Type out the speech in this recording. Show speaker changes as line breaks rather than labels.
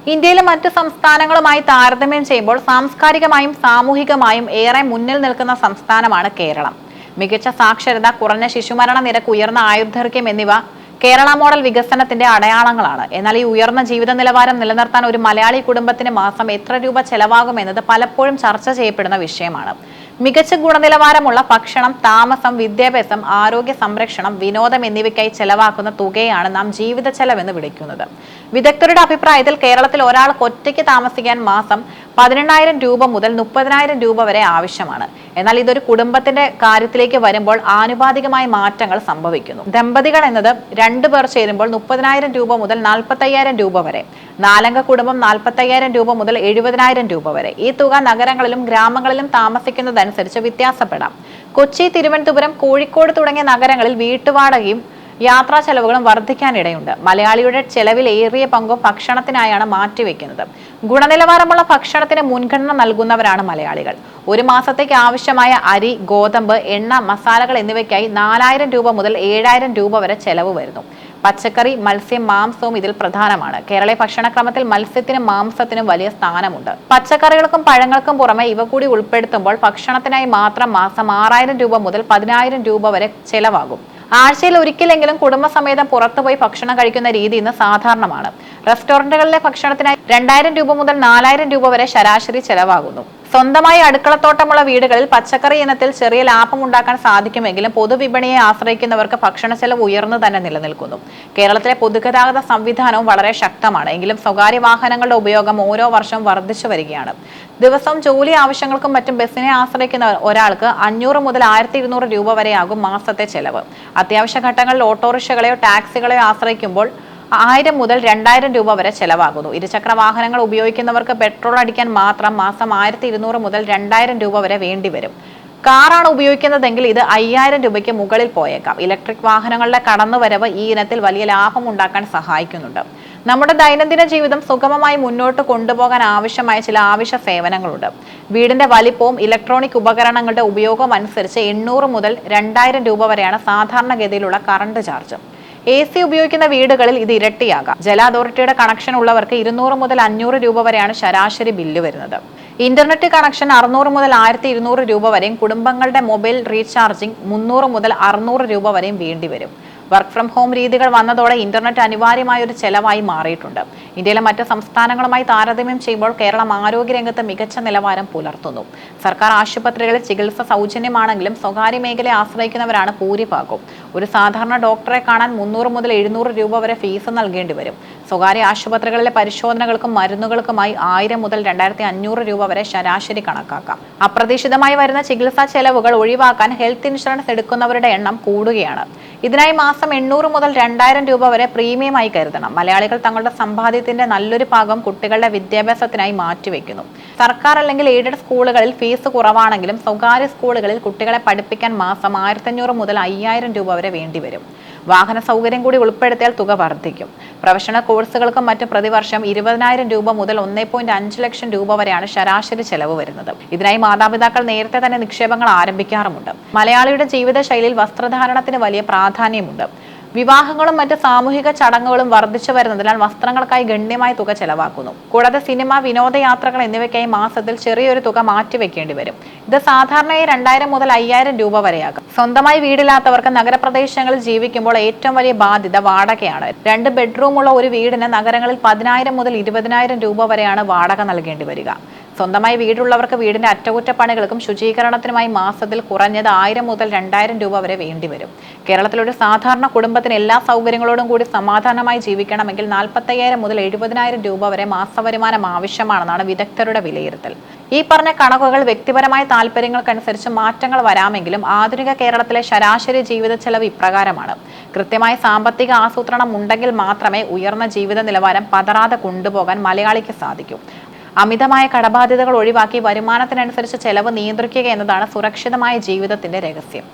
ഇന്ത്യയിലെ മറ്റു സംസ്ഥാനങ്ങളുമായി താരതമ്യം ചെയ്യുമ്പോൾ സാംസ്കാരികമായും സാമൂഹികമായും ഏറെ മുന്നിൽ നിൽക്കുന്ന സംസ്ഥാനമാണ് കേരളം. മികച്ച സാക്ഷരത, കുറഞ്ഞ ശിശുമരണ നിരക്ക്, ഉയർന്ന ആയുർദൈർഘ്യം എന്നിവ കേരള മോഡൽ വികസനത്തിന്റെ അടയാളങ്ങളാണ്. എന്നാൽ ഈ ഉയർന്ന ജീവിത നിലവാരം നിലനിർത്താൻ ഒരു മലയാളി കുടുംബത്തിന് മാസം എത്ര രൂപ ചെലവാകുമെന്നത് പലപ്പോഴും ചർച്ച ചെയ്യപ്പെടുന്ന വിഷയമാണ്. മികച്ച ഗുണനിലവാരമുള്ള ഭക്ഷണം, താമസം, വിദ്യാഭ്യാസം, ആരോഗ്യ സംരക്ഷണം, വിനോദം എന്നിവയ്ക്കായി ചെലവാക്കുന്ന തുകയാണ് നാം ജീവിത ചെലവെന്ന് വിളിക്കുന്നത്. വിദഗ്ധരുടെ അഭിപ്രായത്തിൽ കേരളത്തിൽ ഒരാൾക്ക് ഒറ്റയ്ക്ക് താമസിക്കാൻ മാസം 18,000 രൂപ മുതൽ 30,000 രൂപ വരെ ആവശ്യമാണ്. എന്നാൽ ഇതൊരു കുടുംബത്തിന്റെ കാര്യത്തിലേക്ക് വരുമ്പോൾ ആനുപാതികമായ മാറ്റങ്ങൾ സംഭവിക്കുന്നു. ദമ്പതികൾ എന്നത് 2 പേർ ചേരുമ്പോൾ 30,000 രൂപ മുതൽ 45,000 രൂപ വരെ, 4 കുടുംബം 45,000 രൂപ മുതൽ 70,000 രൂപ വരെ. ഈ തുക നഗരങ്ങളിലും ഗ്രാമങ്ങളിലും താമസിക്കുന്നതനുസരിച്ച് വ്യത്യാസപ്പെടാം. കൊച്ചി, തിരുവനന്തപുരം, കോഴിക്കോട് തുടങ്ങിയ നഗരങ്ങളിൽ വീട്ടുവാടകയും യാത്രാ ചെലവുകളും വർദ്ധിക്കാനിടയുണ്ട്. മലയാളിയുടെ ചെലവിൽ ഏറിയ പങ്കും ഭക്ഷണത്തിനായാണ് മാറ്റിവെക്കുന്നത്. ഗുണനിലവാരമുള്ള ഭക്ഷണത്തിന് മുൻഗണന നൽകുന്നവരാണ് മലയാളികൾ. ഒരു മാസത്തേക്ക് ആവശ്യമായ അരി, ഗോതമ്പ്, എണ്ണ, മസാലകൾ എന്നിവയ്ക്കായി 4,000 രൂപ മുതൽ 7,000 രൂപ വരെ ചെലവ് വരുന്നു. പച്ചക്കറി, മത്സ്യം, മാംസവും ഇതിൽ പ്രധാനമാണ്. കേരളീയ ഭക്ഷണക്രമത്തിൽ മത്സ്യത്തിനും മാംസത്തിനും വലിയ സ്ഥാനമുണ്ട്. പച്ചക്കറികൾക്കും പഴങ്ങൾക്കും പുറമെ ഇവ കൂടി ഉൾപ്പെടുത്തുമ്പോൾ ഭക്ഷണത്തിനായി മാത്രം മാസം 6,000 രൂപ മുതൽ 10,000 രൂപ വരെ ചെലവാകും. ആഴ്ചയിൽ ഒരിക്കലെങ്കിലും കുടുംബസമേതം പുറത്തുപോയി ഭക്ഷണം കഴിക്കുന്ന രീതി ഇന്ന് സാധാരണമാണ്. റെസ്റ്റോറന്റുകളിലെ ഭക്ഷണത്തിനായി 2,000 രൂപ മുതൽ 4,000 രൂപ വരെ ശരാശരി ചെലവാകുന്നു. സ്വന്തമായി അടുക്കളത്തോട്ടമുള്ള വീടുകളിൽ പച്ചക്കറി ഇനത്തിൽ ചെറിയ ലാഭം ഉണ്ടാക്കാൻ സാധിക്കുമെങ്കിലും പൊതുവിപണിയെ ആശ്രയിക്കുന്നവർക്ക് ഭക്ഷണ ചെലവ് ഉയർന്നു തന്നെ നിലനിൽക്കുന്നു. കേരളത്തിലെ പൊതുഗതാഗത സംവിധാനവും വളരെ ശക്തമാണ്. എങ്കിലും സ്വകാര്യ വാഹനങ്ങളുടെ ഉപയോഗം ഓരോ വർഷവും വർദ്ധിച്ചു വരികയാണ്. ദിവസവും ജോലി ആവശ്യങ്ങൾക്കും മറ്റും ബസ്സിനെ ആശ്രയിക്കുന്ന ഒരാൾക്ക് 500 മുതൽ 1,200 രൂപ വരെയാകും മാസത്തെ ചെലവ്. അത്യാവശ്യ ഘട്ടങ്ങളിൽ ഓട്ടോറിക്ഷകളെയോ ടാക്സികളെയോ ആശ്രയിക്കുമ്പോൾ 1,000 മുതൽ 2,000 രൂപ വരെ ചെലവാകുന്നു. ഇരുചക്ര വാഹനങ്ങൾ ഉപയോഗിക്കുന്നവർക്ക് പെട്രോൾ അടിക്കാൻ മാത്രം മാസം 1,200 മുതൽ 2,000 രൂപ വരെ വേണ്ടിവരും. കാറാണ് ഉപയോഗിക്കുന്നതെങ്കിൽ ഇത് 5,000 രൂപയ്ക്ക് മുകളിൽ പോയേക്കാം. ഇലക്ട്രിക് വാഹനങ്ങളുടെ കടന്നുവരവ് ഈ ഇനത്തിൽ വലിയ ലാഭം ഉണ്ടാക്കാൻ സഹായിക്കുന്നുണ്ട്. നമ്മുടെ ദൈനംദിന ജീവിതം സുഗമമായി മുന്നോട്ട് കൊണ്ടുപോകാൻ ആവശ്യമായ ചില ആവശ്യ സേവനങ്ങളുണ്ട്. വീടിന്റെ വലിപ്പവും ഇലക്ട്രോണിക് ഉപകരണങ്ങളുടെ ഉപയോഗവും അനുസരിച്ച് 800 മുതൽ 2,000 രൂപ വരെയാണ് സാധാരണഗതിയിലുള്ള കറണ്ട് ചാർജ്. AC ഉപയോഗിക്കുന്ന വീടുകളിൽ ഇത് ഇരട്ടിയാകാം. ജല അതോറിറ്റിയുടെ കണക്ഷൻ ഉള്ളവർക്ക് 200 മുതൽ 500 രൂപ വരെയാണ് ശരാശരി ബില്ല് വരുന്നത്. ഇന്റർനെറ്റ് കണക്ഷൻ 600 മുതൽ 1,200 രൂപ വരെയും കുടുംബങ്ങളുടെ മൊബൈൽ റീചാർജിംഗ് 300 മുതൽ 600 രൂപ വരെയും വേണ്ടിവരും. വർക്ക് ഫ്രം ഹോം രീതികൾ വന്നതോടെ ഇന്റർനെറ്റ് അനിവാര്യമായ ഒരു ചെലവായി മാറിയിട്ടുണ്ട്. ഇന്ത്യയിലെ മറ്റ് സംസ്ഥാനങ്ങളുമായി താരതമ്യം ചെയ്യുമ്പോൾ കേരളം ആരോഗ്യരംഗത്ത് മികച്ച നിലവാരം പുലർത്തുന്നു. സർക്കാർ ആശുപത്രികളിൽ ചികിത്സ സൗജന്യമാണെങ്കിലും സ്വകാര്യ മേഖലയെ ആശ്രയിക്കുന്നവരാണ് ഭൂരിഭാഗവും. ഒരു സാധാരണ ഡോക്ടറെ കാണാൻ 300 മുതൽ 700 രൂപ വരെ ഫീസ് നൽകേണ്ടി വരും. സ്വകാര്യ ആശുപത്രികളിലെ പരിശോധനകൾക്കും മരുന്നുകൾക്കുമായി 1,000 മുതൽ 2,500 രൂപ വരെ ശരാശരി കണക്കാക്കാം. അപ്രതീക്ഷിതമായി വരുന്ന ചികിത്സാ ചെലവുകൾ ഒഴിവാക്കാൻ ഹെൽത്ത് ഇൻഷുറൻസ് എടുക്കുന്നവരുടെ എണ്ണം കൂടുകയാണ്. ഇതിനായി മാസം 800 മുതൽ 2,000 രൂപ വരെ പ്രീമിയമായി കരുതണം. മലയാളികൾ തങ്ങളുടെ സമ്പാദ്യത്തിന്റെ നല്ലൊരു ഭാഗം കുട്ടികളുടെ വിദ്യാഭ്യാസത്തിനായി മാറ്റിവെക്കുന്നു. സർക്കാർ അല്ലെങ്കിൽ എയ്ഡഡ് സ്കൂളുകളിൽ ഫീസ് കുറവാണെങ്കിലും സ്വകാര്യ സ്കൂളുകളിൽ കുട്ടികളെ പഠിപ്പിക്കാൻ മാസം 1,500 മുതൽ 5,000 രൂപ വരെ വേണ്ടിവരും. വാഹന സൗകര്യം കൂടി ഉൾപ്പെടുത്തിയാൽ തുക വർദ്ധിക്കും. പ്രൊഫഷണൽ കോഴ്സുകൾക്കും മറ്റും പ്രതിവർഷം 20,000 രൂപ മുതൽ 1.5 ലക്ഷം രൂപ വരെയാണ് ശരാശരി ചെലവ് വരുന്നത്. ഇതിനായി മാതാപിതാക്കൾ നേരത്തെ തന്നെ നിക്ഷേപങ്ങൾ ആരംഭിക്കാറുമുണ്ട്. മലയാളിയുടെ ജീവിതശൈലിയിൽ വസ്ത്രധാരണത്തിന് വലിയ പ്രാധാന്യമുണ്ട്. വിവാഹങ്ങളും മറ്റ് സാമൂഹിക ചടങ്ങുകളും വർദ്ധിച്ചു വരുന്നതിനാൽ വസ്ത്രങ്ങൾക്കായി ഗണ്യമായ തുക ചെലവാക്കുന്നു. കൂടാതെ സിനിമ, വിനോദയാത്രകൾ എന്നിവയ്ക്കായി മാസത്തിൽ ചെറിയൊരു തുക മാറ്റിവെക്കേണ്ടി വരും. ഇത് സാധാരണയായി 2,000 മുതൽ 5,000 രൂപ വരെയാകും. സ്വന്തമായി വീടില്ലാത്തവർക്ക് നഗരപ്രദേശങ്ങളിൽ ജീവിക്കുമ്പോൾ ഏറ്റവും വലിയ ബാധ്യത വാടകയാണ്. 2 ബെഡ്റൂമുള്ള ഒരു വീടിന് നഗരങ്ങളിൽ 10,000 മുതൽ 20,000 രൂപ വരെയാണ് വാടക നൽകേണ്ടി വരിക. സ്വന്തമായി വീടുള്ളവർക്ക് വീടിന്റെ അറ്റകുറ്റപ്പണികൾക്കും ശുചീകരണത്തിനുമായി മാസത്തിൽ കുറഞ്ഞത് 1,000 മുതൽ 2,000 രൂപ വരെ വേണ്ടിവരും. കേരളത്തിലൊരു സാധാരണ കുടുംബത്തിന് എല്ലാ സൗകര്യങ്ങളോടും കൂടി സമാധാനമായി ജീവിക്കണമെങ്കിൽ 45,000 മുതൽ 70,000 രൂപ വരെ മാസവരുമാനം ആവശ്യമാണെന്നാണ് വിദഗ്ധരുടെ വിലയിരുത്തൽ. ഈ പറഞ്ഞ കണക്കുകൾ വ്യക്തിപരമായ താല്പര്യങ്ങൾക്കനുസരിച്ച് മാറ്റങ്ങൾ വരാമെങ്കിലും ആധുനിക കേരളത്തിലെ ശരാശരി ജീവിത ചെലവ് ഇപ്രകാരമാണ്. കൃത്യമായ സാമ്പത്തിക ആസൂത്രണം ഉണ്ടെങ്കിൽ മാത്രമേ ഉയർന്ന ജീവിത നിലവാരം പതറാതെ കൊണ്ടുപോകാൻ മലയാളിക്ക് സാധിക്കൂ. അമിതമായ കടബാധ്യതകൾ ഒഴിവാക്കി വരുമാനത്തിനനുസരിച്ച് ചെലവ് നിയന്ത്രിക്കുക എന്നതാണ് സുരക്ഷിതമായ ജീവിതത്തിന്റെ രഹസ്യം.